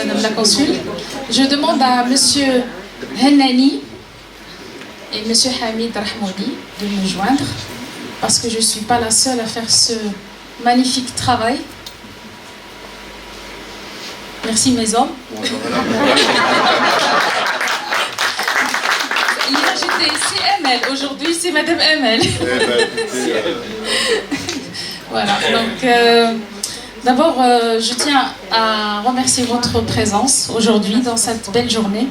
Madame la Consul. Je demande à Monsieur Hennani et Monsieur Hamid Rahmoudi de me joindre, parce que je ne suis pas la seule à faire ce magnifique travail. Merci mes hommes. Hier j'étais CML, aujourd'hui c'est Madame ML. Voilà, donc d'abord je tiens à remercier votre présence aujourd'hui dans cette belle journée.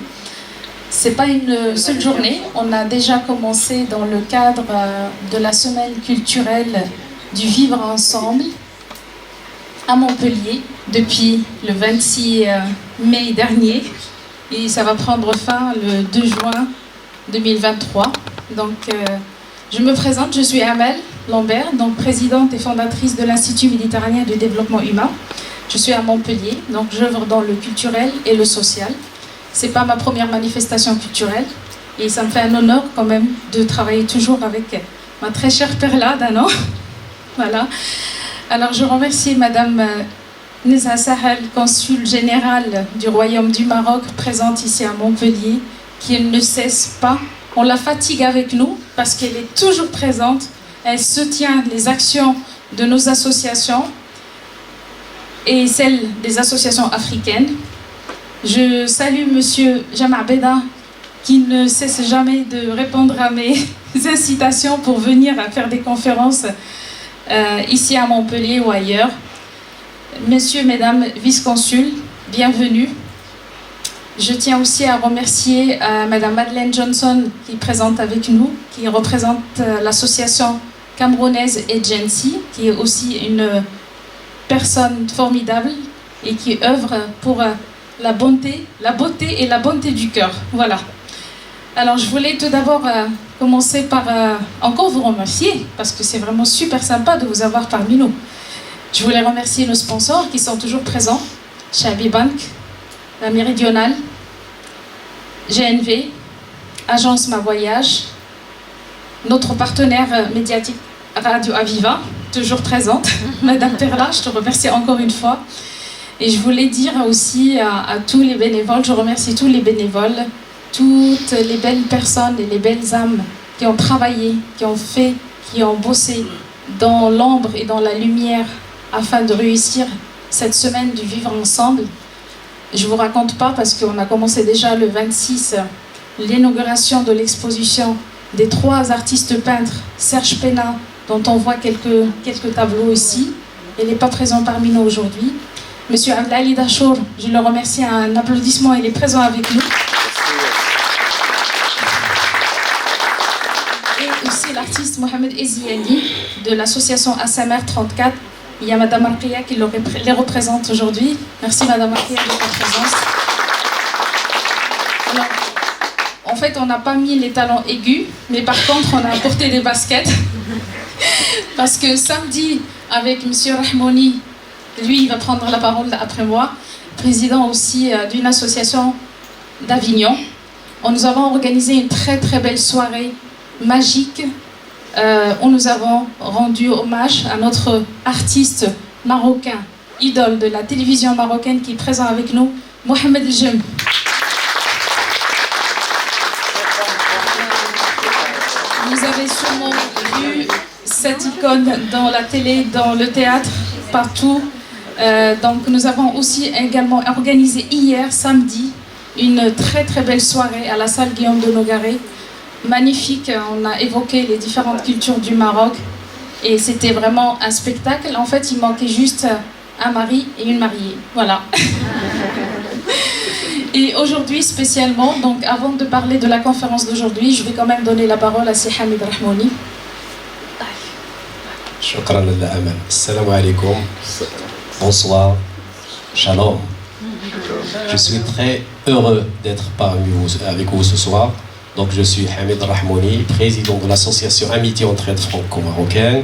C'est pas une seule journée, on a déjà commencé dans le cadre de la semaine culturelle du vivre ensemble à Montpellier depuis le 26 mai dernier et ça va prendre fin le 2 juin 2023. Donc je me présente, je suis Amel Lambert, donc présidente et fondatrice de l'Institut méditerranéen de développement humain. Je suis à Montpellier, donc j'œuvre dans le culturel et le social. C'est pas ma première manifestation culturelle et ça me fait un honneur quand même de travailler toujours avec ma très chère Perla d'Annan. Voilà. Alors je remercie Madame Neza Sahel, consul général du Royaume du Maroc, présente ici à Montpellier, qui ne cesse pas. On la fatigue avec nous parce qu'elle est toujours présente. Elle soutient les actions de nos associations et celles des associations africaines. Je salue Monsieur Jama Beda qui ne cesse jamais de répondre à mes incitations pour venir faire des conférences ici à Montpellier ou ailleurs. Messieurs, Mesdames, vice-consuls, bienvenue. Je tiens aussi à remercier Madame Madeleine Johnson qui est présente avec nous, qui représente l'association camerounaise Agency, qui est aussi une personne formidable et qui œuvre pour la beauté et la bonté du cœur. Voilà. Alors je voulais tout d'abord commencer par encore vous remercier parce que c'est vraiment super sympa de vous avoir parmi nous. Je voulais remercier nos sponsors qui sont toujours présents, Shabi Bank, la Méridionale, GNV, Agence Ma Voyage, notre partenaire médiatique Radio Aviva, toujours présente, Madame Perla, je te remercie encore une fois. Et je voulais dire aussi à tous les bénévoles, je remercie tous les bénévoles, toutes les belles personnes et les belles âmes qui ont travaillé, qui ont fait, qui ont bossé dans l'ombre et dans la lumière afin de réussir cette semaine du vivre ensemble. Je ne vous raconte pas parce qu'on a commencé déjà le 26 l'inauguration de l'exposition des 3 artistes peintres, Serge Pena, dont on voit quelques tableaux ici. Il n'est pas présent parmi nous aujourd'hui. Monsieur Abdali Dachour, je le remercie, un applaudissement, il est présent avec nous. Et aussi l'artiste Mohamed Eziani de l'association Asamer 34. Il y a Madame Arkia qui les représente aujourd'hui. Merci Madame Arkia de votre présence. Alors, en fait, on n'a pas mis les talons aigus, mais par contre, on a apporté des baskets. Parce que samedi, avec Monsieur Rahmouni, lui, il va prendre la parole après moi, président aussi d'une association d'Avignon. Nous avons organisé une très très belle soirée magique où nous avons rendu hommage à notre artiste marocain, idole de la télévision marocaine qui est présent avec nous, Mohamed El Jem. Vous avez sûrement vu cette icône dans la télé, dans le théâtre, partout. Donc nous avons aussi également organisé hier, samedi, une très très belle soirée à la salle Guillaume de Nogaret. Magnifique, on a évoqué les différentes cultures du Maroc et c'était vraiment un spectacle. En fait, il manquait juste un mari et une mariée. Voilà. Et aujourd'hui spécialement, donc avant de parler de la conférence d'aujourd'hui, je vais quand même donner la parole à Sey Hamid Rahmouni. Shukran lillah Amal. Assalamu alaikum. Bonsoir. Shalom. Je suis très heureux d'être parmi vous, avec vous ce soir. Donc je suis Hamid Rahmouni, président de l'association Amitié Entraide Franco-Marocaine.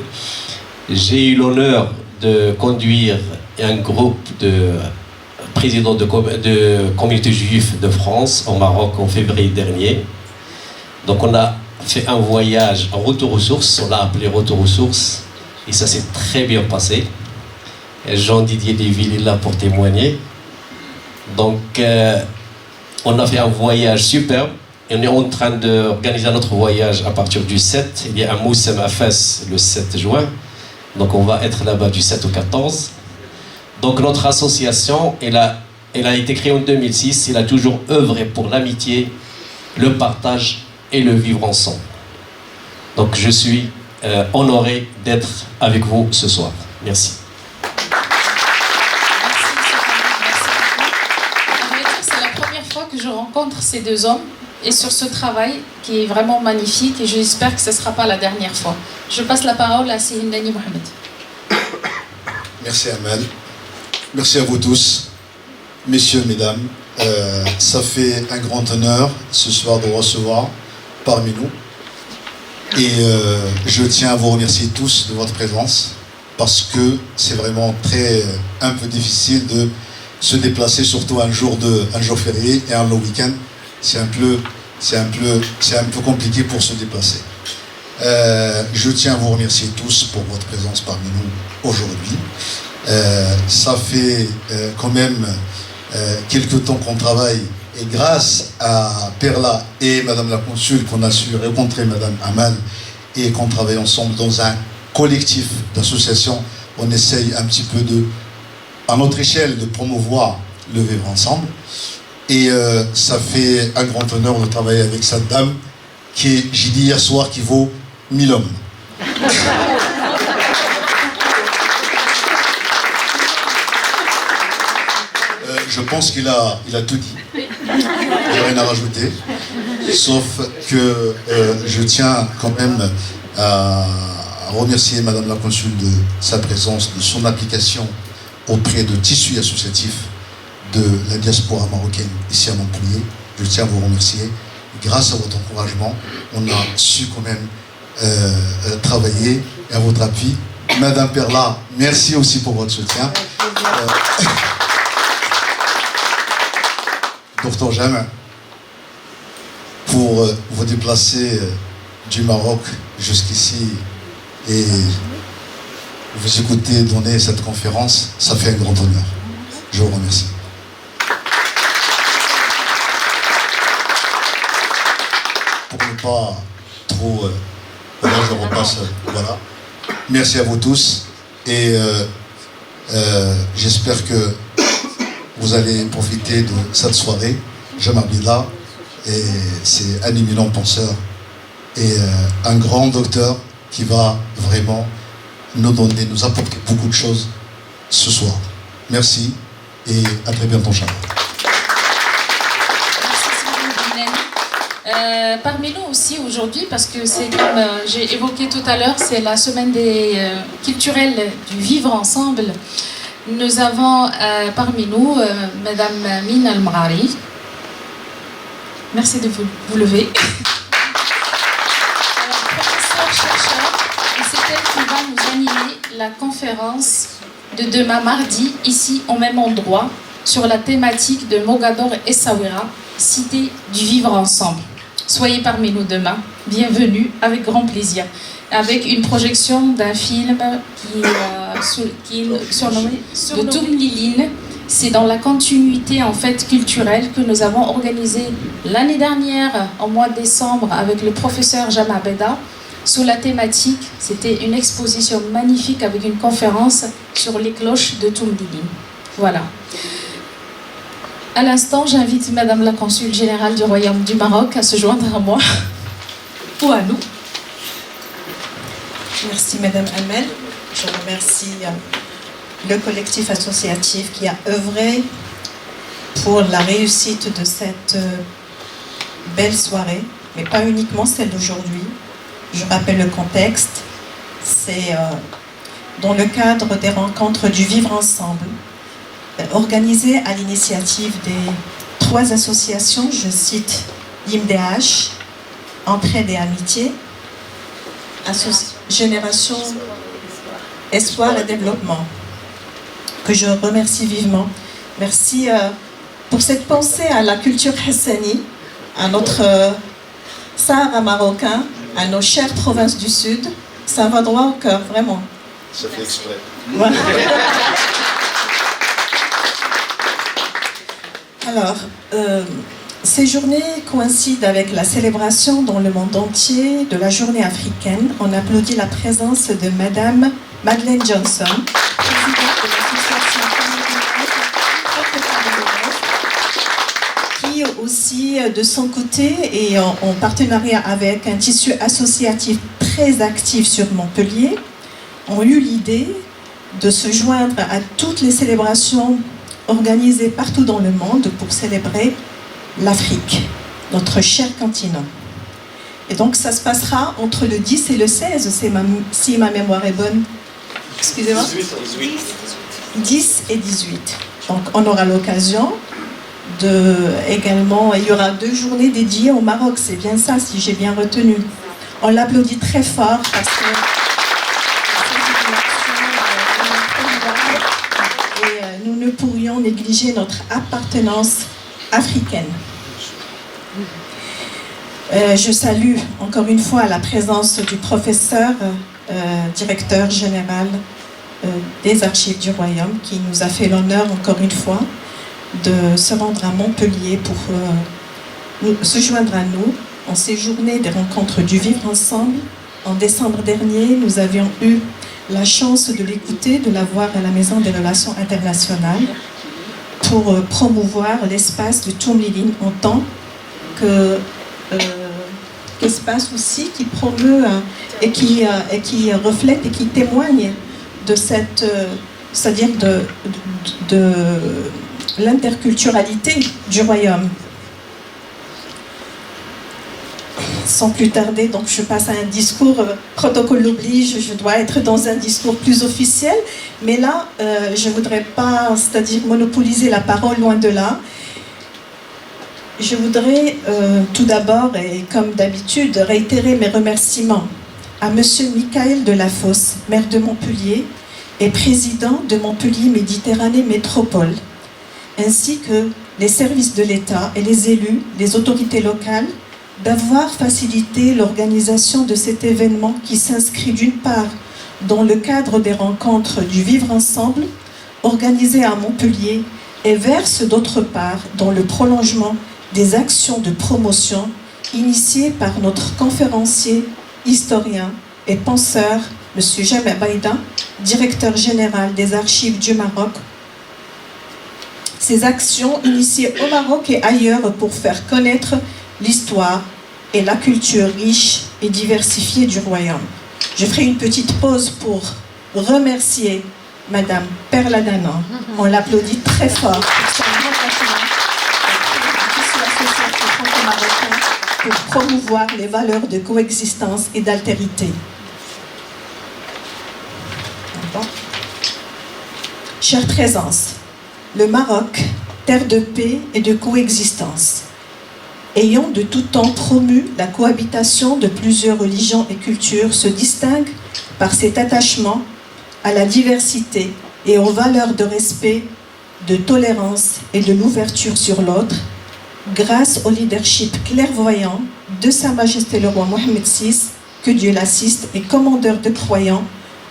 J'ai eu l'honneur de conduire un groupe de présidents de communautés juives de France au Maroc en février dernier. Donc on a fait un voyage en retour aux sources, on l'a appelé retour aux sources, et ça s'est très bien passé. Jean-Didier Desvilles est là pour témoigner. Donc, on a fait un voyage superbe. Et on est en train d'organiser un autre voyage à partir du 7. Il y a un Moussem à Fès le 7 juin. Donc on va être là-bas du 7 au 14. Donc notre association, elle a été créée en 2006. Elle a toujours œuvré pour l'amitié, le partage et le vivre ensemble. Donc je suis honoré d'être avec vous ce soir. Merci. C'est la première fois que je rencontre ces deux hommes et sur ce travail qui est vraiment magnifique et j'espère que ce ne sera pas la dernière fois. Je passe la parole à Céline Dani Mohamed. Merci Amal. Merci à vous tous, messieurs, mesdames. Ça fait un grand honneur ce soir de recevoir parmi nous. Et je tiens à vous remercier tous de votre présence parce que c'est vraiment un peu difficile de se déplacer, surtout un jour férié et un long week-end. C'est un peu compliqué pour se déplacer. Je tiens à vous remercier tous pour votre présence parmi nous aujourd'hui. Ça fait quand même quelques temps qu'on travaille et grâce à Perla et Madame la Consul qu'on a su rencontrer Madame Amal et qu'on travaille ensemble dans un collectif d'associations, on essaye un petit peu à notre échelle de promouvoir le vivre ensemble. Et ça fait un grand honneur de travailler avec cette dame qui, j'ai dit hier soir, qui vaut 1000 hommes. Je pense qu'il a tout dit. Il n'y a rien à rajouter. Sauf que je tiens quand même à remercier Madame la Consul de sa présence, de son application auprès de tissus associatifs de la diaspora marocaine ici à Montpellier. Je tiens à vous remercier. Grâce à votre encouragement, on a su quand même travailler et à votre appui. Madame Perla, merci aussi pour votre soutien. Docteur Jam, pour vous déplacer du Maroc jusqu'ici et vous écouter donner cette conférence, ça fait un grand honneur. Je vous remercie. Pour ne pas trop... voilà, je repasse. Voilà. Merci à vous tous et j'espère que vous allez profiter de cette soirée. Jean Abdillah, et c'est un éminent penseur et un grand docteur qui va vraiment nous apporter beaucoup de choses ce soir. Merci et à très bientôt, Inch'Allah. Parmi nous aussi aujourd'hui, parce que c'est comme j'ai évoqué tout à l'heure, c'est la semaine culturelle du vivre ensemble. Nous avons parmi nous Madame Mina Al-Mrari. Merci de vous lever. Professeur chercheur, et c'est elle qui va nous animer la conférence de demain mardi, ici au même endroit, sur la thématique de Mogador et Essaouira, cité du vivre ensemble. Soyez parmi nous demain, bienvenue, avec grand plaisir. Avec une projection d'un film qui est surnommé de Toumliline. C'est dans la continuité en fait culturelle que nous avons organisé l'année dernière, en mois de décembre, avec le professeur Jama Beda, sous la thématique, c'était une exposition magnifique avec une conférence sur les cloches de Toumliline. Voilà. À l'instant, j'invite Madame la Consul Générale du Royaume du Maroc à se joindre à moi ou à nous. Merci Madame Amel. Je remercie le collectif associatif qui a œuvré pour la réussite de cette belle soirée, mais pas uniquement celle d'aujourd'hui. Je rappelle le contexte. C'est dans le cadre des rencontres du Vivre Ensemble, organisées à l'initiative des 3 associations, je cite IMDH, Entraide et Amitié, Génération Espoir et Développement, que je remercie vivement. Merci pour cette pensée à la culture hassani, à notre Sahara marocain, à nos chères provinces du Sud. Ça va droit au cœur, vraiment. Ça fait exprès. Voilà. Alors, ces journées coïncident avec la célébration dans le monde entier de la journée africaine. On applaudit la présence de Madame Madeleine Johnson, présidente de l'association qui aussi, de son côté, et en partenariat avec un tissu associatif très actif sur Montpellier, ont eu l'idée de se joindre à toutes les célébrations organisées partout dans le monde pour célébrer l'Afrique, notre cher continent. Et donc ça se passera entre le 10 et le 16, si ma mémoire est bonne. Excusez-moi. 10 et 18. Donc on aura l'occasion également, il y aura 2 journées dédiées au Maroc, c'est bien ça, si j'ai bien retenu. On l'applaudit très fort parce que et nous ne pourrions négliger notre appartenance africaine. Je salue encore une fois la présence du professeur, directeur général des Archives du Royaume, qui nous a fait l'honneur encore une fois de se rendre à Montpellier pour se joindre à nous en ces journées des rencontres du vivre ensemble. En décembre dernier, nous avions eu la chance de l'écouter, de la voir à la Maison des Relations Internationales pour promouvoir l'espace de Tourmilline en tant qu'espace aussi qui promeut et qui reflète et qui témoigne de cette, c'est-à-dire de l'interculturalité du royaume. Sans plus tarder, donc je passe à un discours, protocole l'oblige, je dois être dans un discours plus officiel, mais là, je ne voudrais pas, c'est-à-dire monopoliser la parole, loin de là. Je voudrais tout d'abord, et comme d'habitude, réitérer mes remerciements à Monsieur Michael Delafosse, maire de Montpellier et président de Montpellier Méditerranée Métropole, ainsi que les services de l'État et les élus, les autorités locales, d'avoir facilité l'organisation de cet événement qui s'inscrit d'une part dans le cadre des rencontres du Vivre Ensemble organisées à Montpellier et verse d'autre part dans le prolongement des actions de promotion initiées par notre conférencier, historien et penseur, M. Jamal Baïda, directeur général des Archives du Maroc. Ces actions initiées au Maroc et ailleurs pour faire connaître l'histoire et la culture riche et diversifiée du royaume. Je ferai une petite pause pour remercier Madame Perla Danan. On l'applaudit très fort pour son engagement pour promouvoir les valeurs de coexistence et d'altérité. Chère présence, le Maroc, terre de paix et de coexistence, ayant de tout temps promu la cohabitation de plusieurs religions et cultures, se distingue par cet attachement à la diversité et aux valeurs de respect, de tolérance et de l'ouverture sur l'autre, grâce au leadership clairvoyant de Sa Majesté le roi Mohammed VI, que Dieu l'assiste, et commandeur de croyants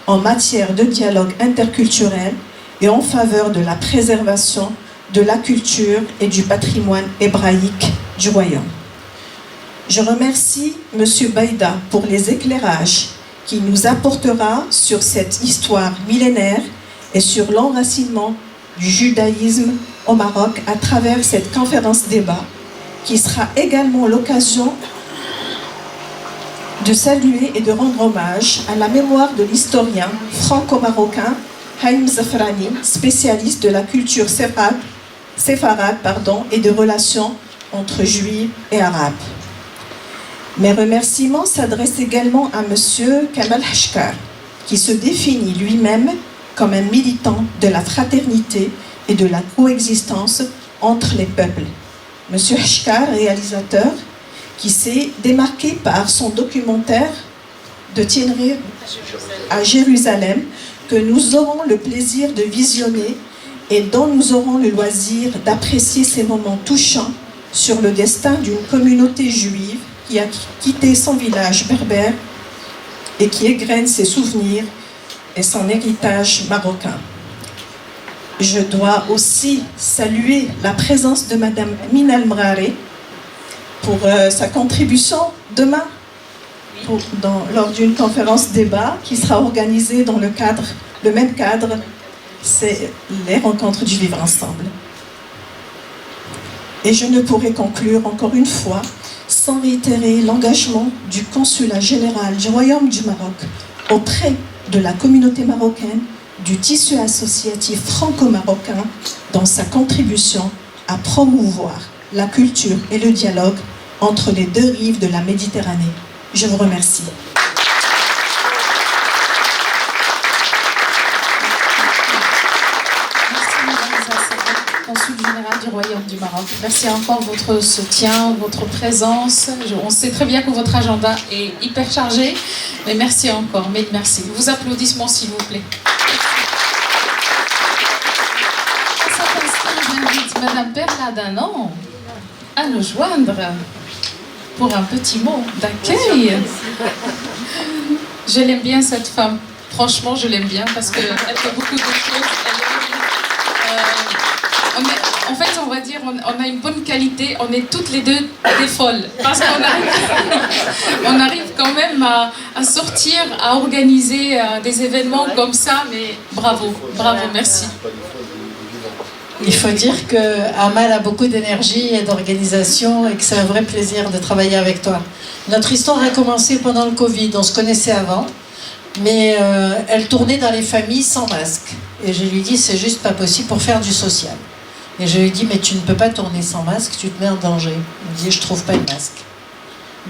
en matière de dialogue interculturel et en faveur de la préservation de la culture et du patrimoine hébraïque du royaume. Je remercie M. Baïda pour les éclairages qu'il nous apportera sur cette histoire millénaire et sur l'enracinement du judaïsme au Maroc à travers cette conférence débat qui sera également l'occasion de saluer et de rendre hommage à la mémoire de l'historien franco-marocain Haïm Zafrani, spécialiste de la culture séfarade et de relations entre juifs et arabes. Mes remerciements s'adressent également à M. Kamal Hachkar, qui se définit lui-même comme un militant de la fraternité et de la coexistence entre les peuples. M. Hachkar, réalisateur, qui s'est démarqué par son documentaire de Tienri à Jérusalem, que nous aurons le plaisir de visionner et dont nous aurons le loisir d'apprécier ces moments touchants sur le destin d'une communauté juive qui a quitté son village berbère et qui égrène ses souvenirs et son héritage marocain. Je dois aussi saluer la présence de Madame Minal Mrare pour sa contribution demain lors d'une conférence débat qui sera organisée dans le même cadre, c'est les rencontres du vivre ensemble. Et je ne pourrai conclure encore une fois sans réitérer l'engagement du consulat général du Royaume du Maroc auprès de la communauté marocaine, du tissu associatif franco-marocain dans sa contribution à promouvoir la culture et le dialogue entre les deux rives de la Méditerranée. Je vous remercie. Consul général du Royaume du Maroc. Merci encore de votre soutien, votre présence. On sait très bien que votre agenda est hyper chargé, mais merci encore, mille merci. Vos applaudissements s'il vous plaît. À cet instant, j'invite Madame Perla Danan à nous joindre pour un petit mot d'accueil. Je l'aime bien cette femme. Franchement, je l'aime bien parce qu'elle fait beaucoup de choses. En fait, on va dire, on a une bonne qualité, on est toutes les deux des folles. Parce qu'on arrive quand même à sortir, à organiser des événements comme ça, mais bravo, merci. Il faut dire que Amal a beaucoup d'énergie et d'organisation et que c'est un vrai plaisir de travailler avec toi. Notre histoire a commencé pendant le Covid, on se connaissait avant, mais elle tournait dans les familles sans masque. Et je lui dis, c'est juste pas possible pour faire du social. Et je lui dis, mais tu ne peux pas tourner sans masque, tu te mets en danger. Il me dit, je trouve pas de masque.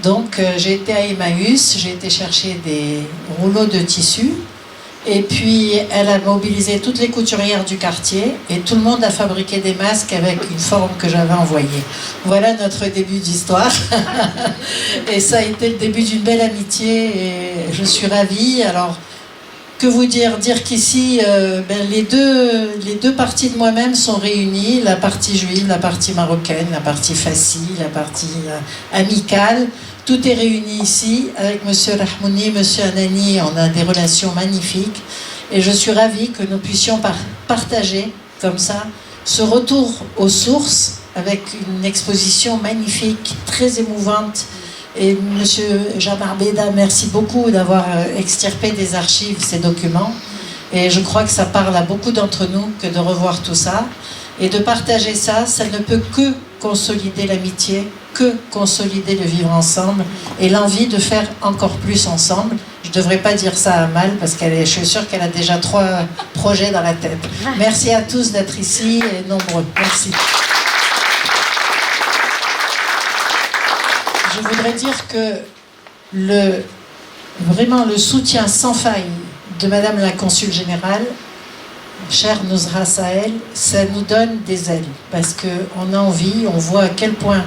Donc j'ai été à Emmaüs, j'ai été chercher des rouleaux de tissu. Et puis, elle a mobilisé toutes les couturières du quartier et tout le monde a fabriqué des masques avec une forme que j'avais envoyée. Voilà notre début d'histoire. Et ça a été le début d'une belle amitié et je suis ravie. Alors, que vous dire? Dire qu'ici, les deux parties de moi-même sont réunies, la partie juive, la partie marocaine, la partie fassi, la partie amicale. Tout est réuni ici, avec Monsieur Rahmouni, Monsieur Anani, on a des relations magnifiques. Et je suis ravie que nous puissions partager, comme ça, ce retour aux sources, avec une exposition magnifique, très émouvante. Et Monsieur Jamar Beda, merci beaucoup d'avoir extirpé des archives ces documents. Et je crois que ça parle à beaucoup d'entre nous que de revoir tout ça. Et de partager ça, ça ne peut que consolider l'amitié, que consolider le vivre ensemble et l'envie de faire encore plus ensemble. Je ne devrais pas dire ça à Amal parce que je suis sûre qu'elle a déjà 3 projets dans la tête. Merci à tous d'être ici et nombreux. Merci. Je voudrais dire que vraiment le soutien sans faille de Madame la Consul Générale, chère Nusra Sahel, ça nous donne des ailes parce qu'on a envie, on voit à quel point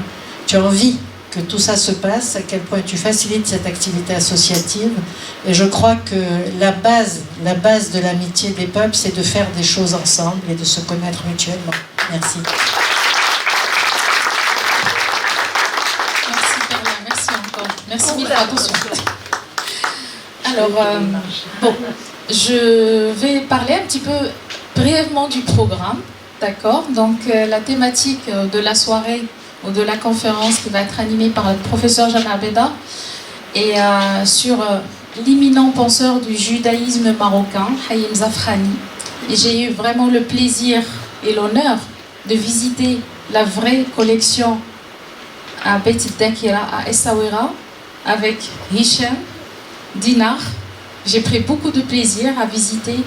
tu as envie que tout ça se passe, à quel point tu facilites cette activité associative. Et je crois que la base de l'amitié des peuples, c'est de faire des choses ensemble et de se connaître mutuellement. Merci. Merci Perla, merci encore. Merci mille fois, attention. Alors, je vais parler un petit peu brièvement du programme, d'accord? Donc, la thématique de la soirée ou de la conférence qui va être animée par le professeur Jamar Beda et sur l'imminent penseur du judaïsme marocain, Haïm Zafrani. Et j'ai eu vraiment le plaisir et l'honneur de visiter la vraie collection à Beit Dakira, à Essaouira, avec Hicham, Dinar. J'ai pris beaucoup de plaisir à visiter,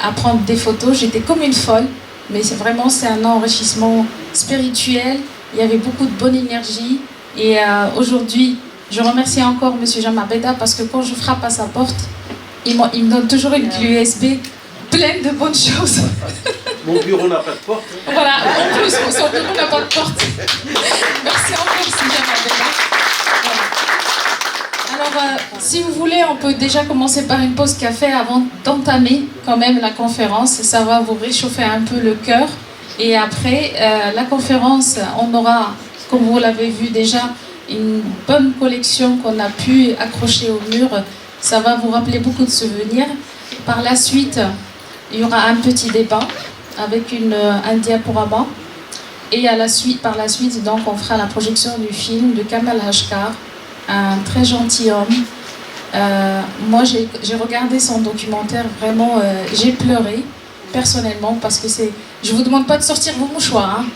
à prendre des photos. J'étais comme une folle, mais c'est un enrichissement spirituel. Il y avait beaucoup de bonne énergie. Et aujourd'hui, je remercie encore M. Jamar Beda parce que quand je frappe à sa porte, il me donne toujours une clé USB pleine de bonnes choses. Mon bureau n'a pas de porte. Voilà, en plus, son bureau n'a pas de porte. Merci encore, M. Jamar Beda. Voilà. Alors, si vous voulez, on peut déjà commencer par une pause café avant d'entamer quand même la conférence. Ça va vous réchauffer un peu le cœur. Et après la conférence, on aura, comme vous l'avez vu déjà, une bonne collection qu'on a pu accrocher au mur. Ça va vous rappeler beaucoup de souvenirs. Par la suite, il y aura un petit débat avec un diaporama. Et par la suite, donc, on fera la projection du film de Kamal Hashkar, un très gentil homme. Moi, j'ai regardé son documentaire, vraiment, j'ai pleuré, personnellement, parce que je ne vous demande pas de sortir vos mouchoirs, hein.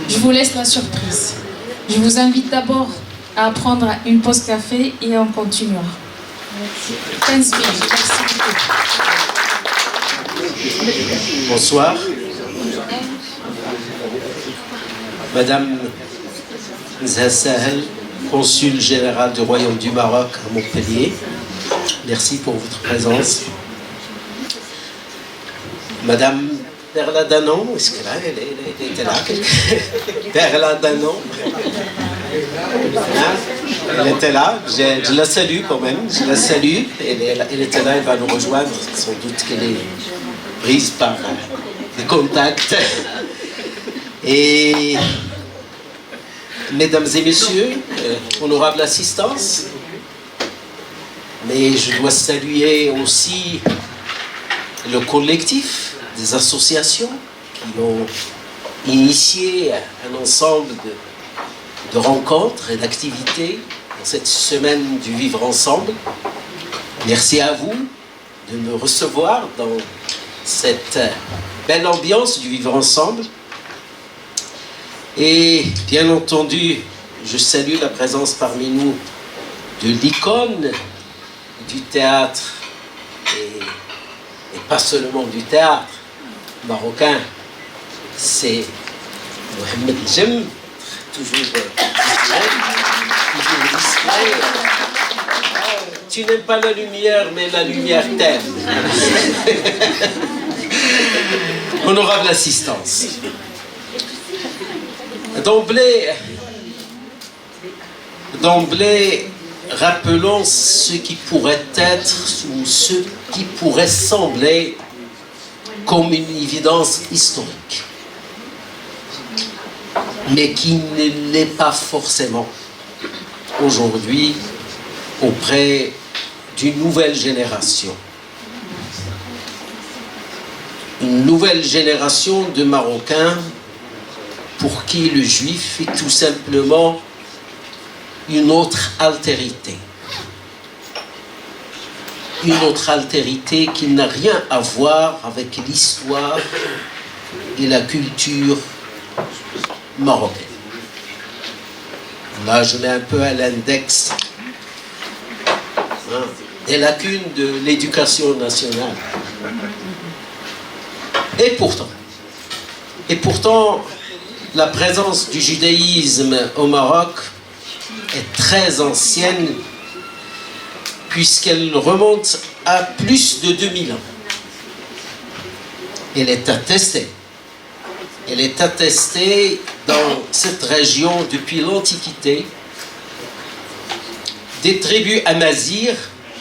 Je vous laisse la surprise. Je vous invite d'abord à prendre une pause café et on continuera. Merci. Merci beaucoup. Bonsoir. Madame Zassahel, consul général du Royaume du Maroc à Montpellier, merci pour votre présence. Madame Perla Danon, est-ce qu'elle était là? Perla Danon, elle était là, je la salue quand même, je la salue, elle était là, elle va nous rejoindre, sans doute qu'elle est prise par des contacts. Et mesdames et messieurs, honorable assistance, mais je dois saluer aussi le collectif des associations qui ont initié un ensemble de rencontres et d'activités dans cette semaine du vivre ensemble. Merci à vous de me recevoir dans cette belle ambiance du vivre ensemble. Et bien entendu, je salue la présence parmi nous de l'icône du théâtre, et pas seulement du théâtre marocain, c'est Mohamed Jem, toujours discret. Tu n'aimes pas la lumière, mais la lumière t'aime. Honorable assistance. D'emblée, rappelons ce qui pourrait être ou ce qui pourrait sembler comme une évidence historique, mais qui ne l'est pas forcément aujourd'hui auprès d'une nouvelle génération. Une nouvelle génération de Marocains pour qui le juif est tout simplement une autre altérité. Une autre altérité qui n'a rien à voir avec l'histoire et la culture marocaine. Là, je mets un peu à l'index des lacunes de l'éducation nationale. Et pourtant, la présence du judaïsme au Maroc est très ancienne puisqu'elle remonte à plus de 2000 ans. Elle est attestée. Elle est attestée dans cette région depuis l'Antiquité. Des tribus amazirs,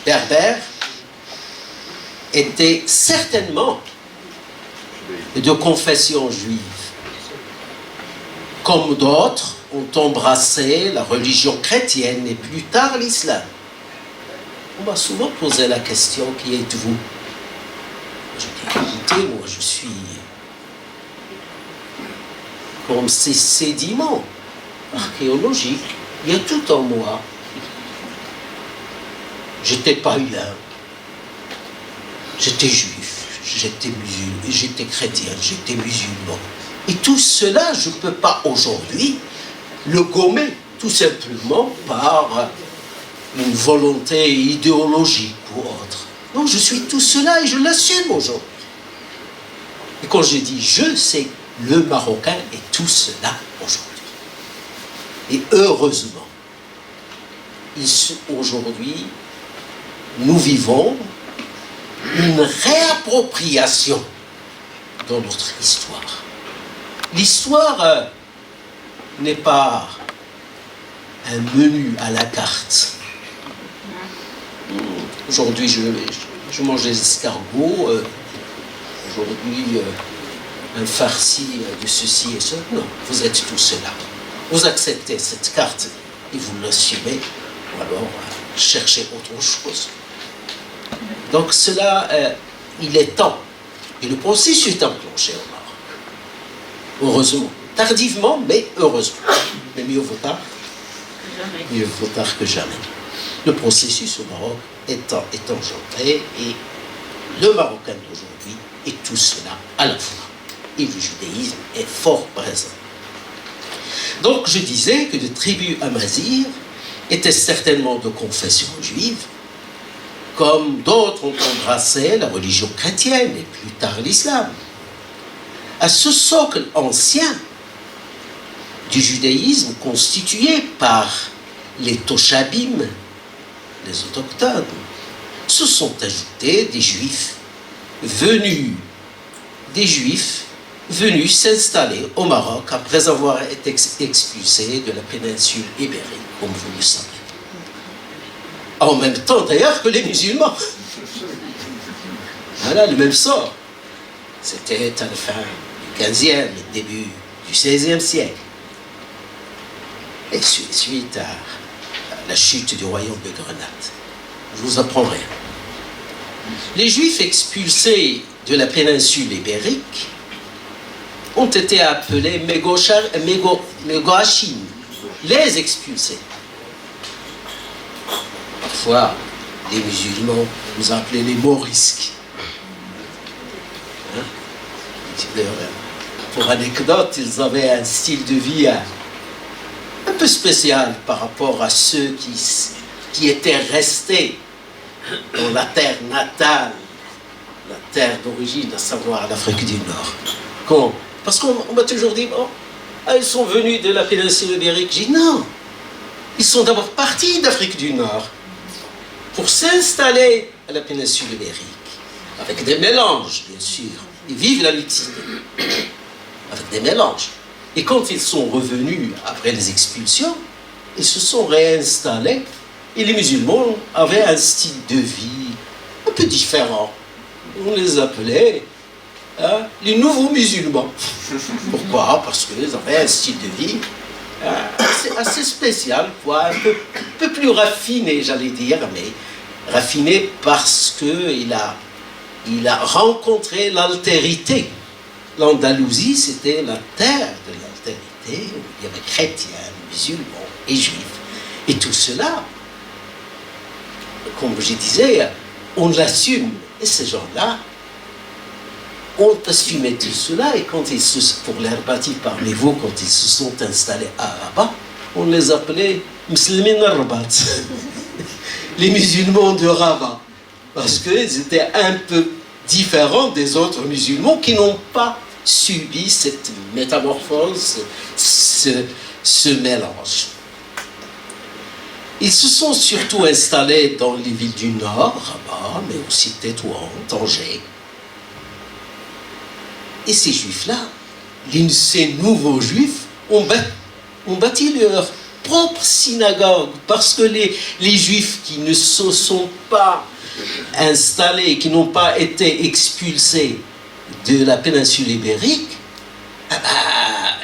berbères, étaient certainement de confession juive. Comme d'autres ont embrassé la religion chrétienne et plus tard l'islam. On m'a souvent posé la question, qui êtes-vous? Je dis, écoutez, moi je suis comme ces sédiments archéologiques. Il y a tout en moi. J'étais païen, j'étais juif, j'étais chrétien, j'étais musulman. Et tout cela, je ne peux pas aujourd'hui le gommer, tout simplement par une volonté idéologique ou autre. Non, je suis tout cela et je l'assume aujourd'hui. Et quand je dis je, c'est le Marocain est tout cela aujourd'hui. Et heureusement, aujourd'hui, nous vivons une réappropriation de notre histoire. L'histoire n'est pas un menu à la carte. Aujourd'hui, je mange des escargots. Aujourd'hui, un farci de ceci et cela. Non, vous êtes tout cela. Vous acceptez cette carte et vous l'assumez, ou alors cherchez autre chose. Donc cela, il est temps. Et le processus est enclenché au Maroc. Heureusement. Tardivement, mais heureusement. Mais mieux vaut tard. Mieux vaut tard que jamais. Le processus au Maroc est engendré et le Marocain d'aujourd'hui est tout cela à la fois. Et le judaïsme est fort présent. Donc je disais que les tribus amazirs étaient certainement de confession juive, comme d'autres ont embrassé la religion chrétienne et plus tard l'islam. À ce socle ancien du judaïsme constitué par les Toshabim, les autochtones, se sont ajoutés des juifs venus s'installer au Maroc après avoir été expulsés de la péninsule ibérique, comme vous le savez. En même temps d'ailleurs que les musulmans. Voilà le même sort. C'était à la fin du XVe, le début du XVIe siècle. Et suite à la chute du royaume de Grenade. Je vous apprends rien. Les Juifs expulsés de la péninsule ibérique ont été appelés Megoachim, les expulsés. Parfois, les musulmans nous appelaient les morisques. Pour anecdote, ils avaient un style de vie un peu spécial par rapport à ceux qui étaient restés dans la terre natale, la terre d'origine, à savoir l'Afrique du Nord. Parce qu'on m'a toujours dit, bon, ils sont venus de la péninsule ibérique. J'ai dit non, ils sont d'abord partis d'Afrique du Nord pour s'installer à la péninsule ibérique, avec des mélanges, bien sûr. Ils vivent la mixité, avec des mélanges. Et quand ils sont revenus après les expulsions, ils se sont réinstallés. Et les musulmans avaient un style de vie un peu différent. On les appelait les nouveaux musulmans. Pourquoi? Parce qu'ils avaient un style de vie assez spécial, quoi, un peu plus raffiné, j'allais dire, mais raffiné parce qu'il a rencontré l'altérité. L'Andalousie, c'était la terre de l'altérité, où il y avait chrétiens, musulmans et juifs. Et tout cela, comme je disais, on l'assume. Et ces gens-là ont assumé tout cela. Et quand pour les Rabatis parmi vous, quand ils se sont installés à Rabat, on les appelait Muslimin Rabat, les musulmans de Rabat, parce qu'ils étaient un peu différents des autres musulmans qui n'ont pas subi cette métamorphose, ce mélange. Ils se sont surtout installés dans les villes du Nord, Rabat, mais aussi Tétouan, Tanger. Et ces juifs-là, ces nouveaux juifs, ont bâti leur propre synagogue, parce que les juifs qui ne se sont pas installés, qui n'ont pas été expulsés de la péninsule ibérique,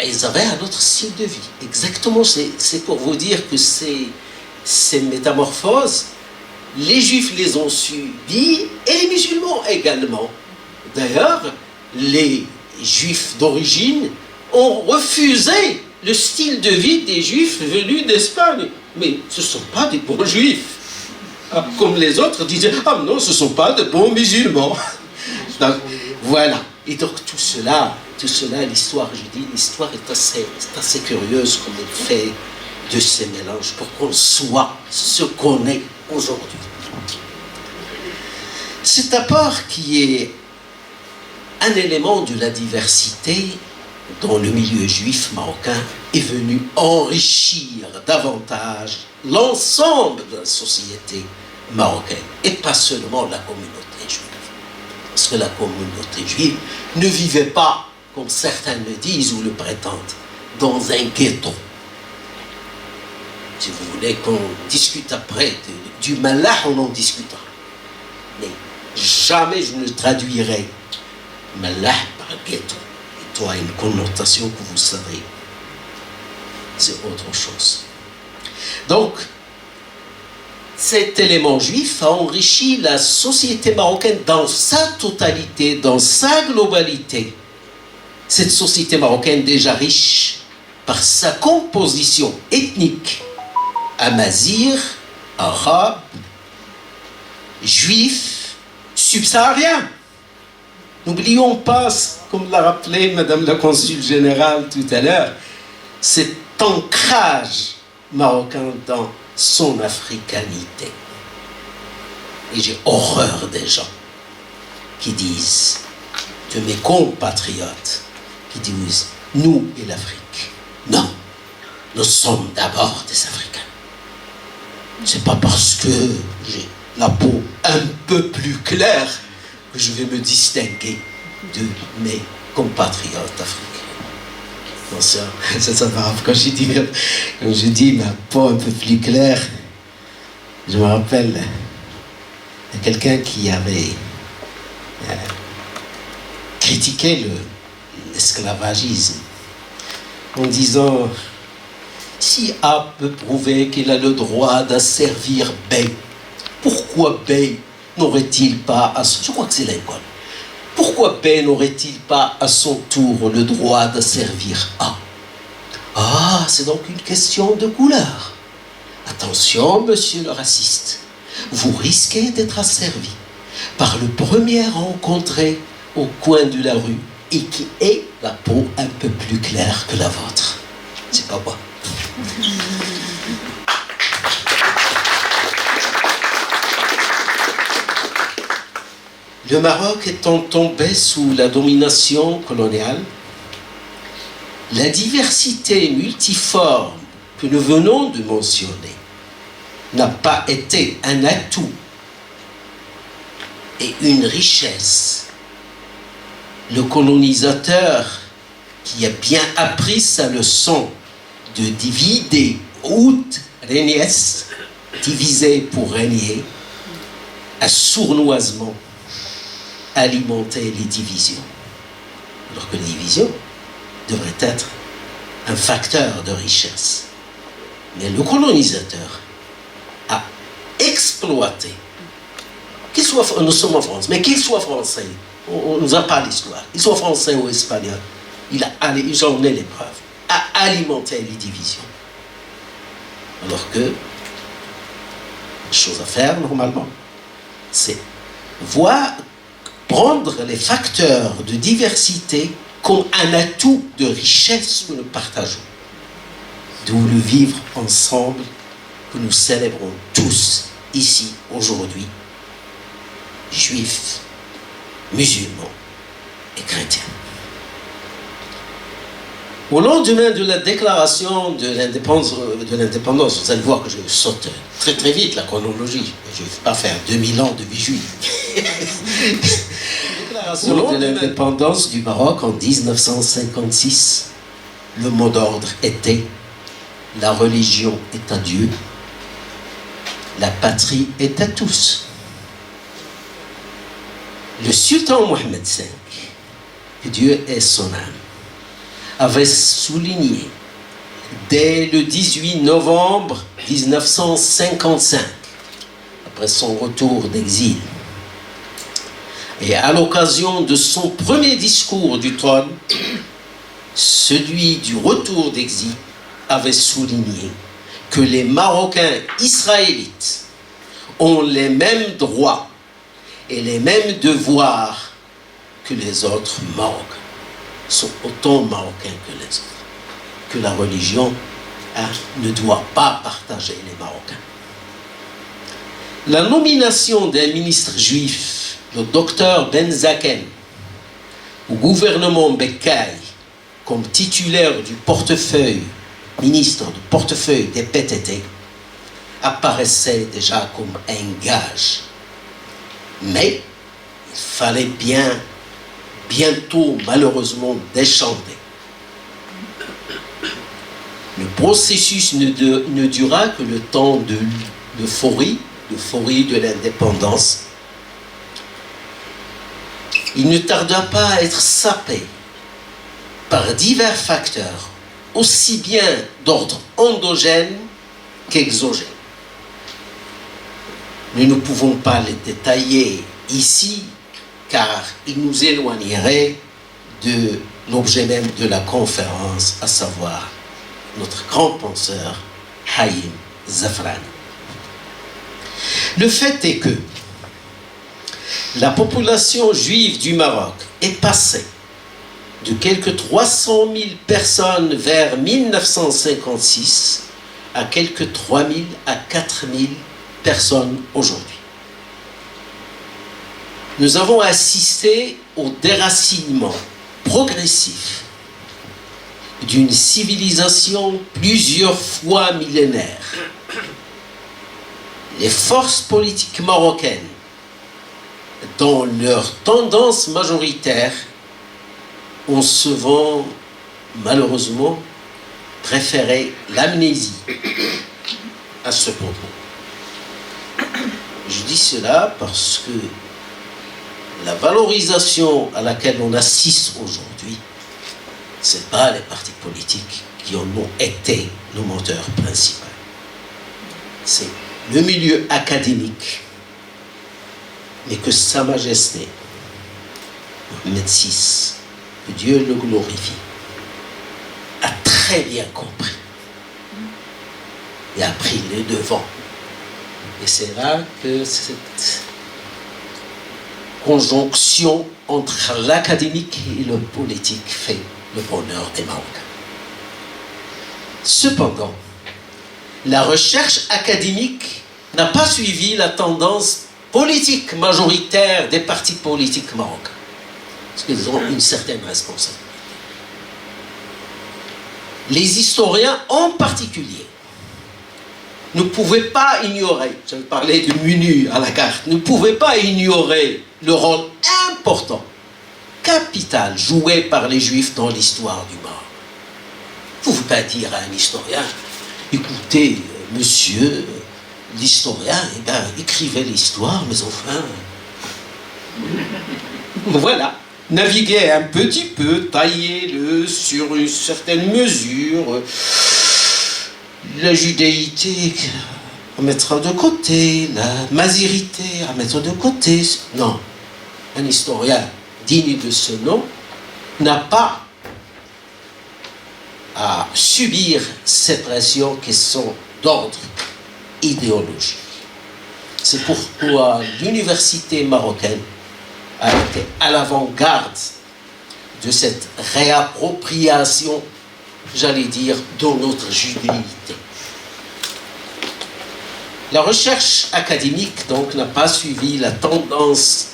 ils avaient un autre style de vie. Exactement, c'est pour vous dire que ces métamorphoses, les juifs les ont subies et les musulmans également. D'ailleurs, les juifs d'origine ont refusé le style de vie des juifs venus d'Espagne. Mais ce ne sont pas des bons juifs. Comme les autres disaient, ah non, ce ne sont pas de bons musulmans. Donc, voilà. Et donc tout cela, l'histoire, je dis, l'histoire est assez curieuse comme elle fait de ces mélanges pour qu'on soit ce qu'on est aujourd'hui. Cet apport qui est un élément de la diversité dans le milieu juif marocain est venu enrichir davantage l'ensemble de la société marocaine et pas seulement la communauté juive. Parce que la communauté juive ne vivait pas, comme certains le disent ou le prétendent, dans un ghetto. Si vous voulez qu'on discute après du mallah, on en discutera. Mais jamais je ne traduirai mallah par ghetto. Ghetto a une connotation que vous savez. C'est autre chose. Donc, cet élément juif a enrichi la société marocaine dans sa totalité, dans sa globalité. cette société marocaine déjà riche par sa composition ethnique, amazigh, arabe, juif, subsaharien. N'oublions pas, comme l'a rappelé Madame la Consul Générale tout à l'heure, cet ancrage marocain dans son africanité. Et j'ai horreur des gens qui disent, de mes compatriotes, qui disent nous et l'Afrique. Non, nous sommes d'abord des Africains. C'est pas parce que j'ai la peau un peu plus claire que je vais me distinguer de mes compatriotes africains. Non, ça m'arrive quand je dis ma peau un peu plus claire. Je me rappelle de quelqu'un qui avait critiqué l'esclavagisme en disant si A peut prouver qu'il a le droit d'asservir B, pourquoi B n'aurait-il pas je crois que c'est l'école. Pourquoi B n'aurait-il pas à son tour le droit d'asservir A? Ah, c'est donc une question de couleur. Attention, monsieur le raciste, vous risquez d'être asservi par le premier rencontré au coin de la rue et qui ait la peau un peu plus claire que la vôtre. C'est pas moi. Le Maroc étant tombé sous la domination coloniale, la diversité multiforme que nous venons de mentionner n'a pas été un atout et une richesse. Le colonisateur qui a bien appris sa leçon de divider ut regnes, diviser pour régner, a sournoisement alimenté les divisions. Alors que les divisions devraient être un facteur de richesse. Mais le colonisateur a exploité, nous sommes en France, mais qu'il soit français, on nous a pas l'histoire, qu'il soit français ou espagnol, j'en ai les preuves, a alimenté les divisions. Alors que, la chose à faire normalement, c'est prendre les facteurs de diversité comme un atout de richesse que nous partageons. D'où le vivre ensemble que nous célébrons tous ici aujourd'hui, juifs, musulmans et chrétiens. Au lendemain de la déclaration de l'indépendance, vous allez voir que je saute très très vite la chronologie. Je ne vais pas faire 2000 ans de vie juive. Au lendemain de l'indépendance du Maroc en 1956, le mot d'ordre était « La religion est à Dieu, la patrie est à tous ». Le sultan Mohammed V, que Dieu ait son âme, avait souligné dès le 18 novembre 1955, après son retour d'exil, et à l'occasion de son premier discours du trône, celui du retour d'exil avait souligné que les Marocains israélites ont les mêmes droits et les mêmes devoirs que les autres Marocains, sont autant Marocains que les autres, que la religion ne doit pas partager les Marocains. La nomination d'un ministre juif, le docteur Ben Zaken, au gouvernement Bekkaï, comme titulaire du portefeuille, ministre du portefeuille des PTT, apparaissait déjà comme un gage. Mais il fallait bientôt malheureusement déchanter. Le processus ne dura que le temps de l'euphorie de l'indépendance. Il ne tarda pas à être sapé par divers facteurs, aussi bien d'ordre endogène qu'exogène. Nous ne pouvons pas les détailler ici, car il nous éloignerait de l'objet même de la conférence, à savoir notre grand penseur, Haïm Zafrani. Le fait est que la population juive du Maroc est passée de quelques 300 000 personnes vers 1956 à quelques 3 000 à 4 000 personnes aujourd'hui. Nous avons assisté au déracinement progressif d'une civilisation plusieurs fois millénaire. Les forces politiques marocaines, dans leur tendance majoritaire, ont souvent, malheureusement, préféré l'amnésie à ce propos. Je dis cela parce que la valorisation à laquelle on assiste aujourd'hui, ce n'est pas les partis politiques qui en ont été le moteur principal. C'est le milieu académique, mais que Sa Majesté, Mohamed VI, que Dieu le glorifie, a très bien compris et a pris les devants. Et c'est là que cette conjonction entre l'académique et le politique fait le bonheur des Marocains. Cependant, la recherche académique n'a pas suivi la tendance politique majoritaire des partis politiques marocains, parce qu'ils ont une certaine responsabilité. Les historiens en particulier ne pouvaient pas ignorer, je vais parler de Munu à la carte, ne pouvaient pas ignorer le rôle important, capital, joué par les Juifs dans l'histoire du Maroc. Vous ne pouvez pas dire à un historien, écoutez, monsieur, l'historien, eh bien, écrivait l'histoire, mais enfin, voilà, naviguez un petit peu, taillez-le sur une certaine mesure, la judéité à mettre de côté, la mazirité à mettre de côté. Non, un historien digne de ce nom n'a pas à subir ces pressions qui sont d'ordre idéologique. C'est pourquoi l'université marocaine a été à l'avant-garde de cette réappropriation, j'allais dire, de notre judéité. La recherche académique, donc, n'a pas suivi la tendance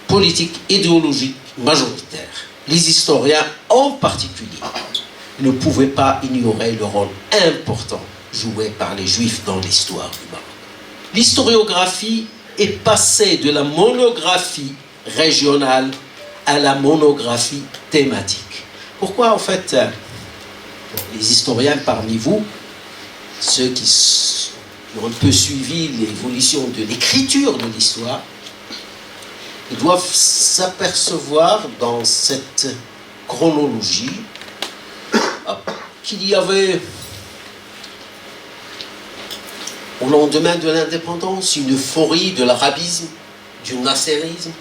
politique idéologique majoritaire. Les historiens, en particulier, ne pouvaient pas ignorer le rôle important joué par les Juifs dans l'histoire du Maroc. L'historiographie est passée de la monographie régionale à la monographie thématique. Pourquoi, en fait, les historiens parmi vous, ceux qui ont un peu suivi l'évolution de l'écriture de l'histoire, ils doivent s'apercevoir dans cette chronologie qu'il y avait, au lendemain de l'indépendance, une euphorie de l'arabisme, du nasserisme,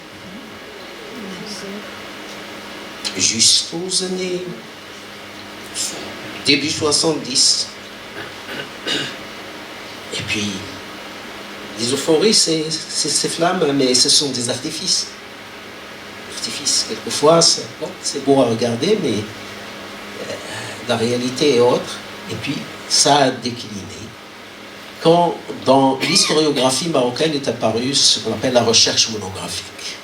jusqu'aux années début 70. Et puis, les euphories, c'est ces flammes, mais ce sont des artifices. Artifices, quelquefois, c'est beau à regarder, mais la réalité est autre. Et puis, ça a décliné. Quand, dans l'historiographie marocaine, est apparue ce qu'on appelle la recherche monographique.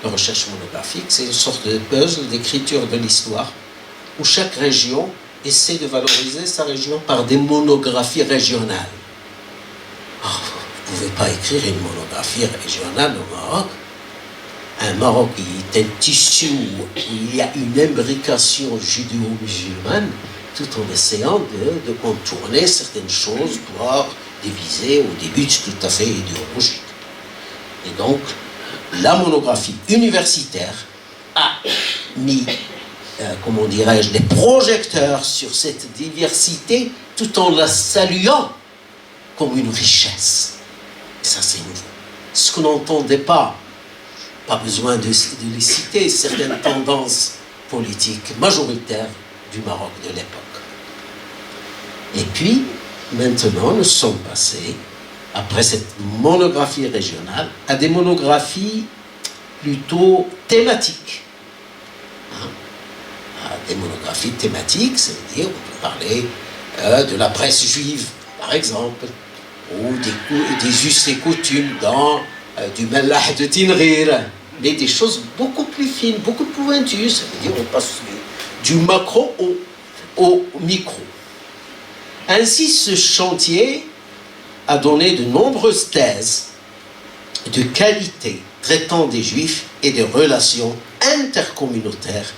La recherche monographique, c'est une sorte de puzzle d'écriture de l'histoire, où chaque région essaie de valoriser sa région par des monographies régionales. Oh, vous ne pouvez pas écrire une monographie régionale au Maroc. Un Maroc qui est un tissu où il y a une imbrication judéo-musulmane, tout en essayant de contourner certaines choses pour diviser au début tout à fait idéologique. Et donc, la monographie universitaire a mis, comment dirais-je, les projecteurs sur cette diversité tout en la saluant comme une richesse. Et ça, c'est nouveau. Ce qu'on n'entendait pas besoin de les citer, certaines tendances politique majoritaire du Maroc de l'époque. Et puis, maintenant, nous sommes passés, après cette monographie régionale, à des monographies plutôt thématiques. Des monographies thématiques, ça veut dire, on peut parler de la presse juive, par exemple, ou des us et coutumes dans du Mellah de Tinrir, mais des choses beaucoup plus fines, beaucoup plus pointues, ça veut dire on passe du macro au micro. Ainsi, ce chantier a donné de nombreuses thèses de qualité traitant des Juifs et des relations intercommunautaires,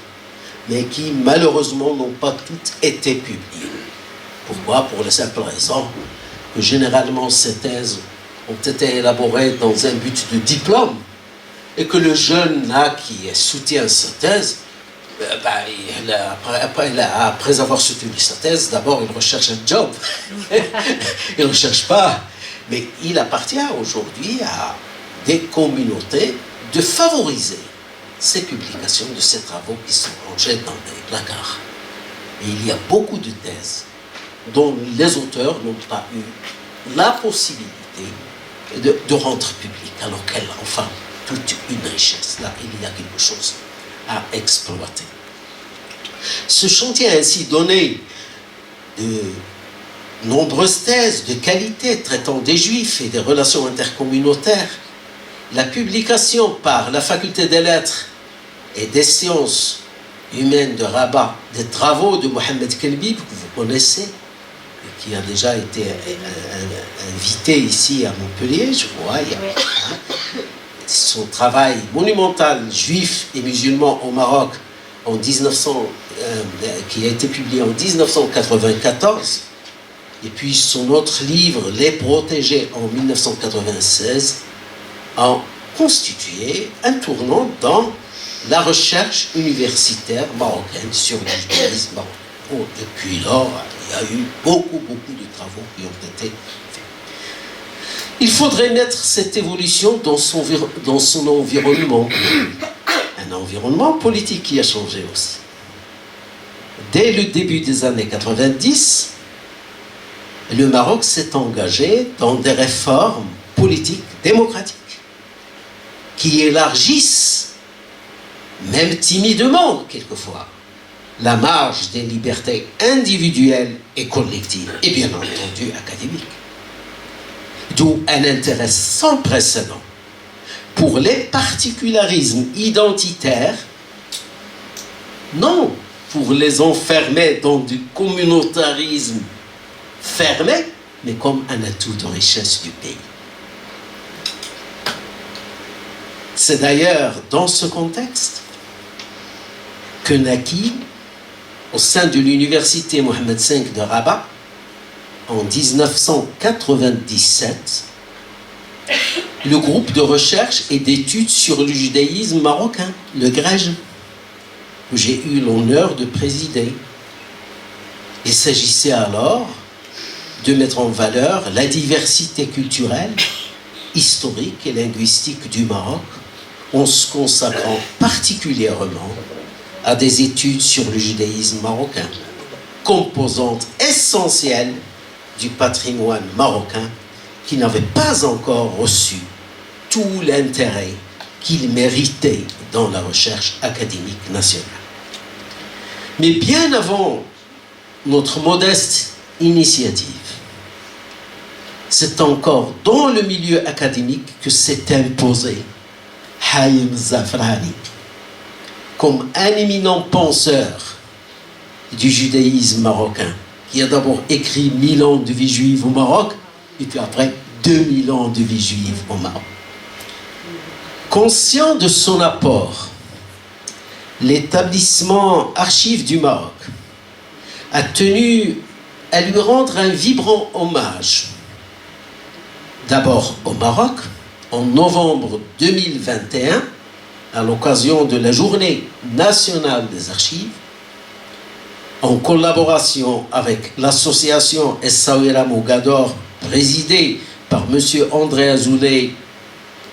mais qui malheureusement n'ont pas toutes été publiées. Pourquoi? Pour la simple raison que généralement ces thèses ont été élaborées dans un but de diplôme, et que le jeune là qui soutient sa thèse, après avoir soutenu sa thèse, d'abord il recherche un job. Il ne recherche pas, mais il appartient aujourd'hui à des communautés de favoriser ces publications de ces travaux qui sont rangés dans des placards. Et il y a beaucoup de thèses dont les auteurs n'ont pas eu la possibilité de rendre public, alors qu'elle enfin toute une richesse. Là, il y a quelque chose à exploiter. Ce chantier a ainsi donné de nombreuses thèses de qualité traitant des Juifs et des relations intercommunautaires. La publication par la Faculté des Lettres et des Sciences humaines de Rabat des travaux de Mohamed Kelbi, que vous connaissez, qui a déjà été invité ici à Montpellier, je vois. Son travail monumental, Juifs et musulmans au Maroc, qui a été publié en 1994, et puis son autre livre, Les Protégés, en 1996, ont constitué un tournant dans la recherche universitaire marocaine sur le judaïsme marocain. Depuis lors, il y a eu beaucoup de travaux qui ont été faits. Il faudrait mettre cette évolution dans son environnement, un environnement politique qui a changé aussi. Dès le début des années 90, le Maroc s'est engagé dans des réformes politiques démocratiques qui élargissent, même timidement quelquefois, la marge des libertés individuelles et collectives, et bien entendu académiques. D'où un intérêt sans précédent pour les particularismes identitaires, non pour les enfermer dans du communautarisme fermé, mais comme un atout de richesse du pays. C'est d'ailleurs dans ce contexte que naquit, au sein de l'université Mohammed V de Rabat, en 1997, le groupe de recherche et d'études sur le judaïsme marocain, le GREJ, que j'ai eu l'honneur de présider. Il s'agissait alors de mettre en valeur la diversité culturelle, historique et linguistique du Maroc, en se consacrant particulièrement à des études sur le judaïsme marocain, composante essentielle du patrimoine marocain qui n'avait pas encore reçu tout l'intérêt qu'il méritait dans la recherche académique nationale. Mais bien avant notre modeste initiative, c'est encore dans le milieu académique que s'est imposé Haïm Zafrani comme un éminent penseur du judaïsme marocain, qui a d'abord écrit 1000 ans de vie juive au Maroc, et puis après 2000 ans de vie juive au Maroc. Conscient de son apport, l'établissement Archives du Maroc a tenu à lui rendre un vibrant hommage. D'abord au Maroc, en novembre 2021, à l'occasion de la Journée nationale des archives, en collaboration avec l'association Essaouira Mogador, présidée par M. André Azoulay,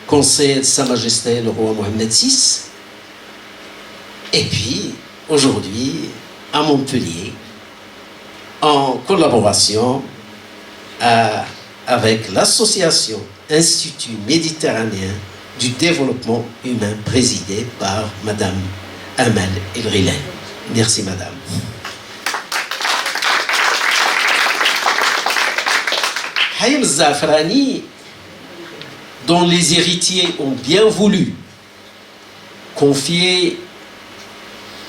conseiller de Sa Majesté le roi Mohamed VI, et puis aujourd'hui à Montpellier en collaboration avec l'association Institut méditerranéen du développement humain présidée par Madame Amal El-Rilay. Merci Madame. Haïm Zafrani, dont les héritiers ont bien voulu confier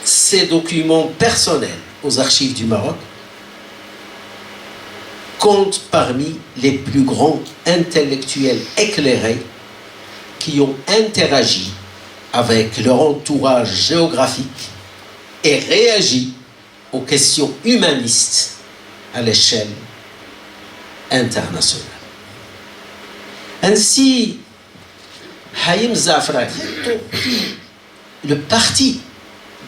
ses documents personnels aux archives du Maroc, compte parmi les plus grands intellectuels éclairés qui ont interagi avec leur entourage géographique et réagi aux questions humanistes à l'échelle internationale. Ainsi, Haïm Zafrani, le parti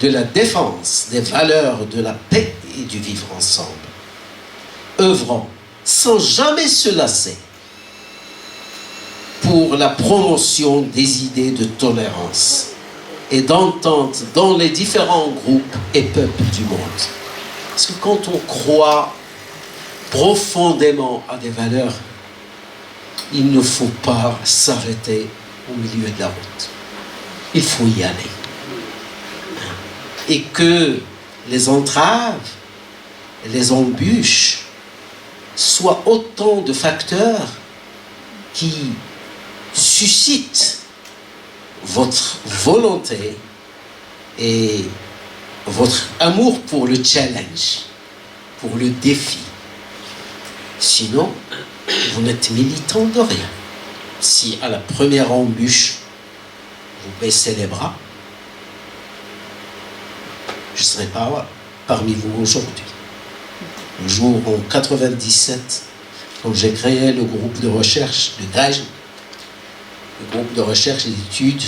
de la défense des valeurs de la paix et du vivre ensemble, œuvrant sans jamais se lasser pour la promotion des idées de tolérance et d'entente dans les différents groupes et peuples du monde. Parce que quand on croit profondément à des valeurs, il ne faut pas s'arrêter au milieu de la route. Il faut y aller. Et que les entraves, les embûches soient autant de facteurs qui suscitent votre volonté et votre amour pour le challenge, pour le défi. Sinon, vous n'êtes militant de rien. Si à la première embûche, vous baissez les bras, je ne serai pas parmi vous aujourd'hui. Le jour en 97, quand j'ai créé le groupe de recherche, le GREJ, le groupe de recherche et d'études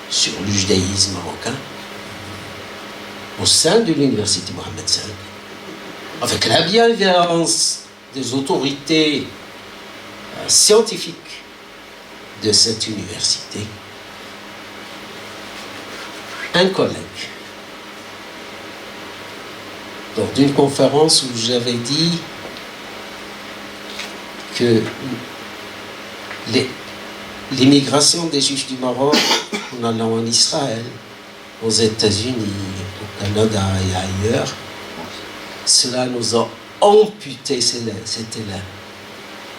sur le judaïsme marocain, au sein de l'université Mohamed V, avec la bienveillance des autorités scientifiques de cette université, un collègue, lors d'une conférence où j'avais dit que l'immigration des Juifs du Maroc en allant en Israël, aux États-Unis, au Canada et ailleurs, cela nous a amputé, c'était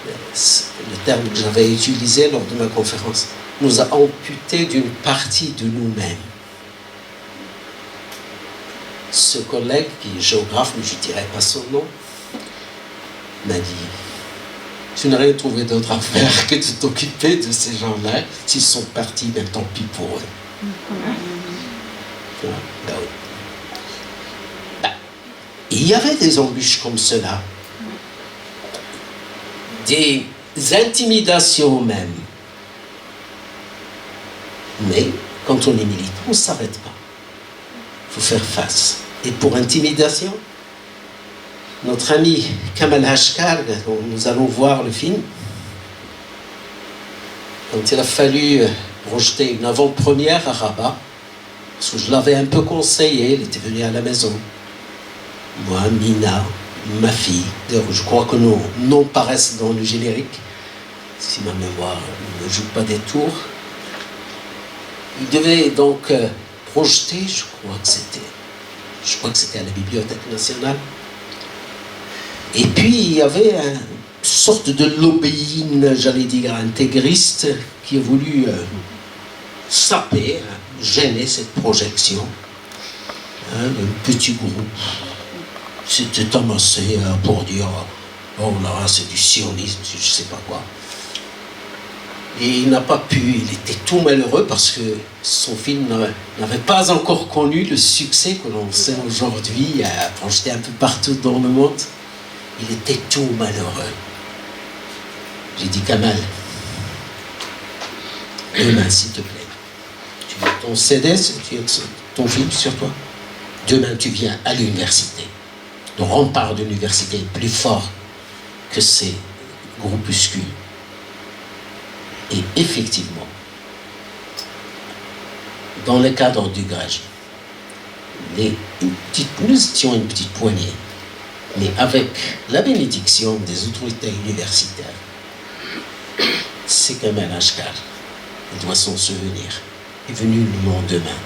le terme que j'avais utilisé lors de ma conférence, nous a amputé d'une partie de nous-mêmes. Ce collègue, qui est géographe, mais je ne dirai pas son nom, m'a dit: tu n'as rien trouvé d'autre à faire que de t'occuper de ces gens-là. S'ils sont partis, ben tant pis pour eux. Il y avait des embûches comme cela, des intimidations même. Mais quand on est militant, on ne s'arrête pas. Il faut faire face. Et pour intimidation, notre ami Kamal Hashkar, dont nous allons voir le film, quand il a fallu projeter une avant-première à Rabat, parce que je l'avais un peu conseillé, il était venu à la maison. Moi, Mina, ma fille, je crois que nos noms paraissent dans le générique, si ma mémoire ne joue pas des tours. Il devait donc projeter, je crois que c'était à la Bibliothèque nationale. Et puis il y avait une sorte de lobbying, j'allais dire, intégriste, qui a voulu saper, gêner cette projection. Un petit groupe s'était amassé pour dire: oh là, c'est du sionisme, je ne sais pas quoi. Et il n'a pas pu, il était tout malheureux parce que son film n'avait pas encore connu le succès que l'on sait aujourd'hui, projeté un peu partout dans le monde. Il était tout malheureux. J'ai dit: Kamal, demain, s'il te plaît, tu mets ton CD, ton film sur toi. Demain, tu viens à l'université. Le rempart de l'université est plus fort que ces groupuscules. Et effectivement, dans le cadre du GREJ, nous étions une petite poignée, mais avec la bénédiction des autorités universitaires, c'est Kamal Ashkar, il doit s'en souvenir, est venu le lendemain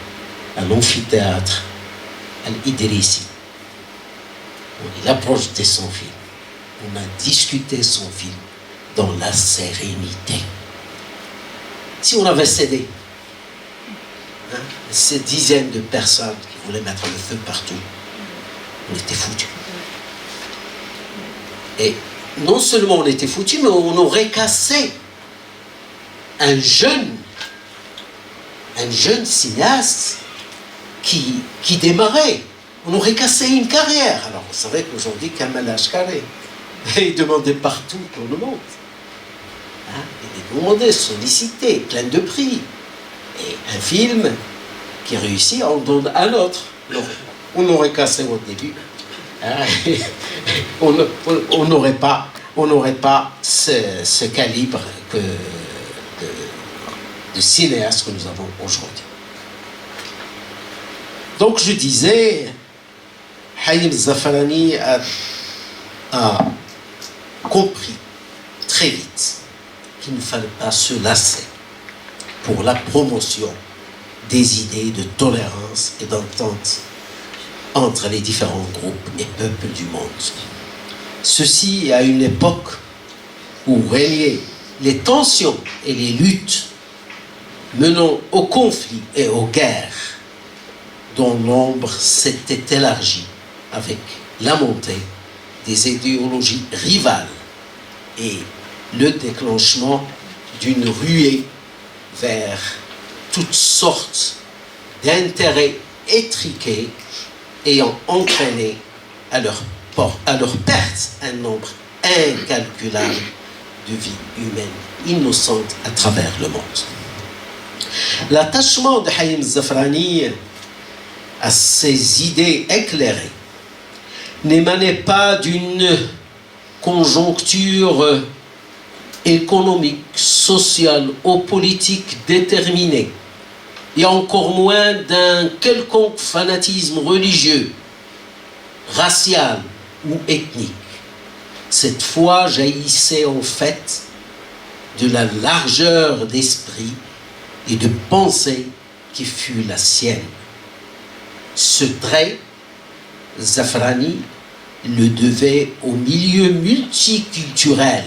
à l'amphithéâtre Al-Idrissi. Il a projeté son film. On a discuté son film dans la sérénité. Si on avait cédé, ces dizaines de personnes qui voulaient mettre le feu partout, on était foutus. Et non seulement on était foutus, mais on aurait cassé un jeune cinéaste qui démarrait. On aurait cassé une carrière. Alors, vous savez qu'aujourd'hui, Kamal Ashkar est demandé partout dans le monde. Il est demandé, sollicité, plein de prix. Et un film qui réussit, on donne un autre. On aurait cassé au début. On n'aurait pas ce calibre de cinéaste que nous avons aujourd'hui. Donc je disais, Haïm Zafrani a compris très vite qu'il ne fallait pas se lasser pour la promotion des idées de tolérance et d'entente entre les différents groupes et peuples du monde. Ceci à une époque où régnaient les tensions et les luttes menant au conflit et aux guerres, dont l'ombre s'était élargie avec la montée des idéologies rivales et le déclenchement d'une ruée vers toutes sortes d'intérêts étriqués ayant entraîné à leur perte un nombre incalculable de vies humaines innocentes à travers le monde. L'attachement de Haïm Zafrani à ces idées éclairées n'émanait pas d'une conjoncture économique, sociale ou politique déterminée, et encore moins d'un quelconque fanatisme religieux, racial ou ethnique. Cette foi jaillissait en fait de la largeur d'esprit et de pensée qui fut la sienne. Ce trait, Zafrani le devait au milieu multiculturel.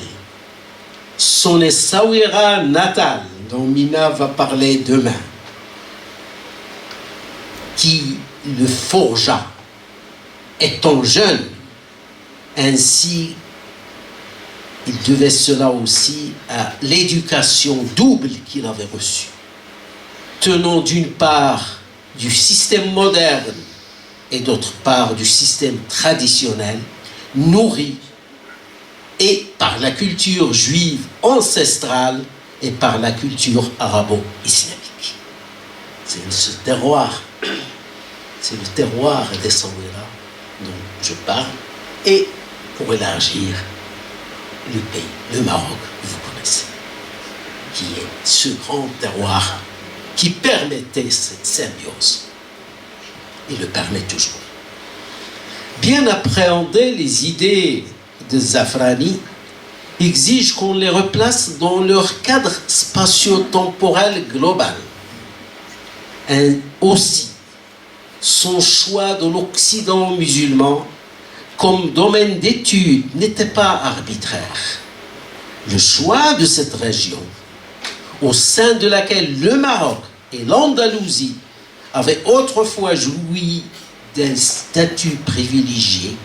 Son Essaouira natal, dont Mina va parler demain, qui le forgea étant jeune. Ainsi, il devait cela aussi à l'éducation double qu'il avait reçue, tenant d'une part du système moderne et d'autre part du système traditionnel, nourri et par la culture juive ancestrale et par la culture arabo-islamique. C'est ce terroir, c'est le terroir des Essaouira dont je parle, et pour élargir le pays, le Maroc, vous connaissez, qui est ce grand terroir qui permettait cette symbiose. Il le permet toujours. Bien appréhender les idées de Zafrani exige qu'on les replace dans leur cadre spatio-temporel global. Aussi, son choix de l'Occident musulman comme domaine d'étude n'était pas arbitraire. Le choix de cette région, au sein de laquelle le Maroc et l'Andalousie avaient autrefois joui d'un statut privilégié,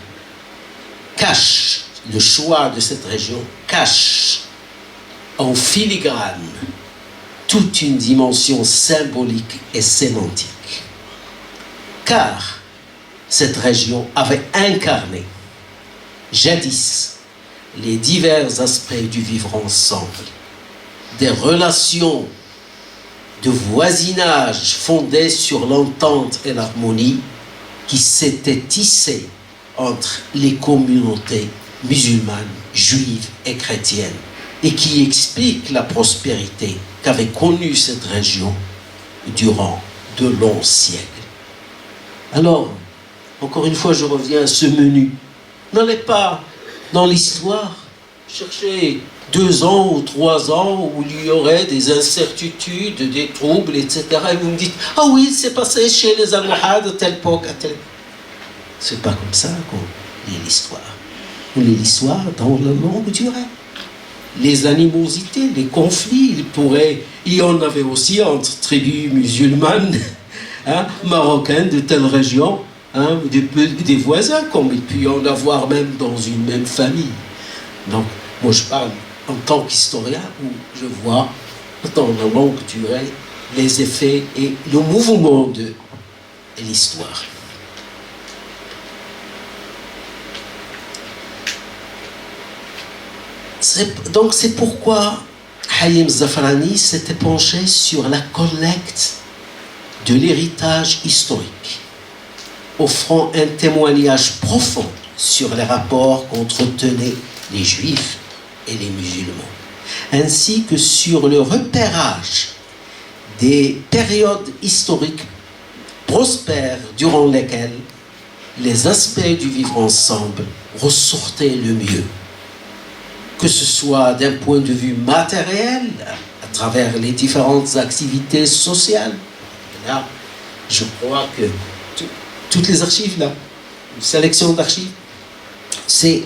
le choix de cette région cache en filigrane toute une dimension symbolique et sémantique. Car cette région avait incarné jadis les divers aspects du vivre ensemble, des relations de voisinage fondées sur l'entente et l'harmonie qui s'étaient tissées entre les communautés musulmanes, juives et chrétiennes, et qui expliquent la prospérité qu'avait connue cette région durant de longs siècles. Alors, encore une fois, je reviens à ce menu. N'allez pas dans l'histoire chercher 2 ans ou 3 ans où il y aurait des incertitudes, des troubles, etc. Et vous me dites, ah oui, c'est passé chez les Almohades à telle époque, à telle... C'est pas comme ça qu'on lit l'histoire. On lit l'histoire dans la longue durée. Les animosités, les conflits, il y en avait aussi entre tribus musulmanes, hein, marocaines de telle région, hein, des voisins, comme il peut y en avoir même dans une même famille. Donc, moi je parle en tant qu'historien où je vois dans la longue durée les effets et le mouvement de l'histoire. Donc c'est pourquoi Halim Zafrani s'était penché sur la collecte de l'héritage historique, offrant un témoignage profond sur les rapports qu'entretenaient les Juifs et les musulmans, ainsi que sur le repérage des périodes historiques prospères durant lesquelles les aspects du vivre ensemble ressortaient le mieux, que ce soit d'un point de vue matériel, à travers les différentes activités sociales. Là, je crois que toutes les archives, là, une sélection d'archives, c'est